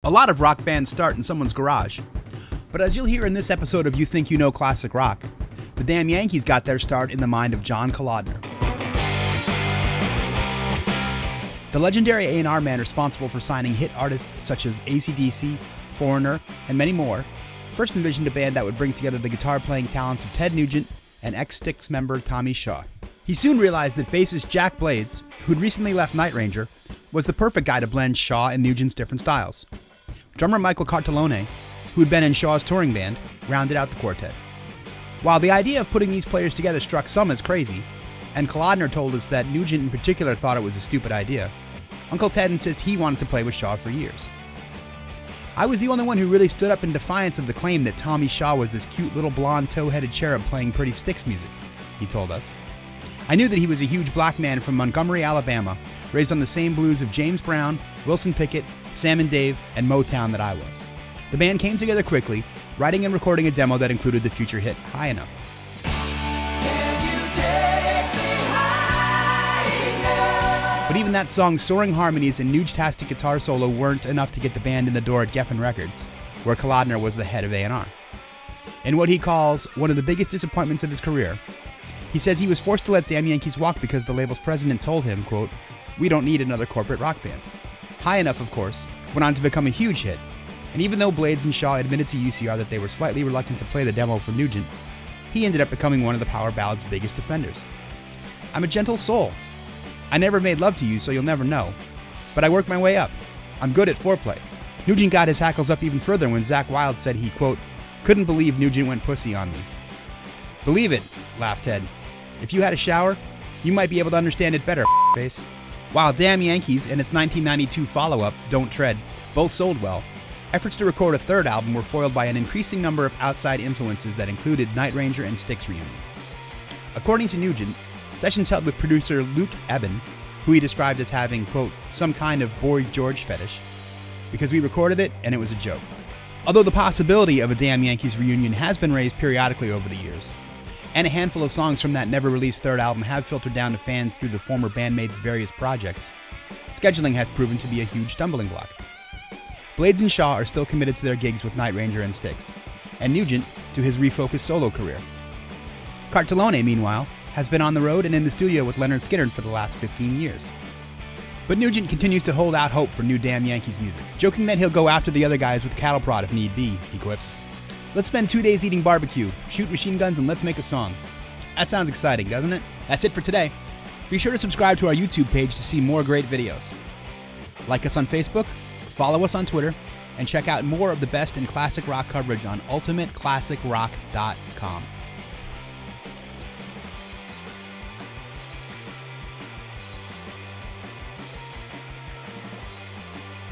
A lot of rock bands start in someone's garage. But as you'll hear in this episode of You Think You Know Classic Rock, the Damn Yankees got their start in the mind of John Kalodner. The legendary A&R man responsible for signing hit artists such as AC/DC, Foreigner, and many more, first envisioned a band that would bring together the guitar-playing talents of Ted Nugent and ex-Styx member Tommy Shaw. He soon realized that bassist Jack Blades, who'd recently left Night Ranger, was the perfect guy to blend Shaw and Nugent's different styles. Drummer Michael Kalodner, who'd been in Shaw's touring band, rounded out the quartet. While the idea of putting these players together struck some as crazy, and Kalodner told us that Nugent in particular thought it was a stupid idea, Uncle Ted insists he wanted to play with Shaw for years. I was the only one who really stood up in defiance of the claim that Tommy Shaw was this cute little blonde tow-headed cherub playing pretty Styx music, he told us. I knew that he was a huge black man from Montgomery, Alabama, raised on the same blues of James Brown, Wilson Pickett, Sam and Dave, and Motown that I was. The band came together quickly, writing and recording a demo that included the future hit High Enough. But even that song's soaring harmonies and Nuge-tastic guitar solo weren't enough to get the band in the door at Geffen Records, where Kalodner was the head of A&R. In what he calls one of the biggest disappointments of his career, he says he was forced to let Damn Yankees walk because the label's president told him, quote, "We don't need another corporate rock band." High Enough, of course, went on to become a huge hit, and even though Blades and Shaw admitted to UCR that they were slightly reluctant to play the demo for Nugent, he ended up becoming one of the power ballad's biggest defenders. "I'm a gentle soul. I never made love to you, so you'll never know. But I work my way up. I'm good at foreplay." Nugent got his hackles up even further when Zakk Wylde said he, quote, "couldn't believe Nugent went pussy on me." "Believe it," laughed Ted. "If you had a shower, you might be able to understand it better, face." While Damn Yankees and its 1992 follow-up, Don't Tread, both sold well, efforts to record a third album were foiled by an increasing number of outside influences that included Night Ranger and Styx reunions. According to Nugent, sessions held with producer Luke Eben, who he described as having, quote, "some kind of Boy George fetish, because we recorded it and it was a joke." Although the possibility of a Damn Yankees reunion has been raised periodically over the years, and a handful of songs from that never-released third album have filtered down to fans through the former bandmates' various projects, scheduling has proven to be a huge stumbling block. Blades and Shaw are still committed to their gigs with Night Ranger and Styx, and Nugent to his refocused solo career. Kalodner, meanwhile, has been on the road and in the studio with Leonard Skinner for the last 15 years. But Nugent continues to hold out hope for new Damn Yankees music, joking that he'll go after the other guys with cattle prod if need be, he quips. "Let's spend 2 days eating barbecue, shoot machine guns, and let's make a song." That sounds exciting, doesn't it? That's it for today. Be sure to subscribe to our YouTube page to see more great videos. Like us on Facebook, follow us on Twitter, and check out more of the best in classic rock coverage on ultimateclassicrock.com.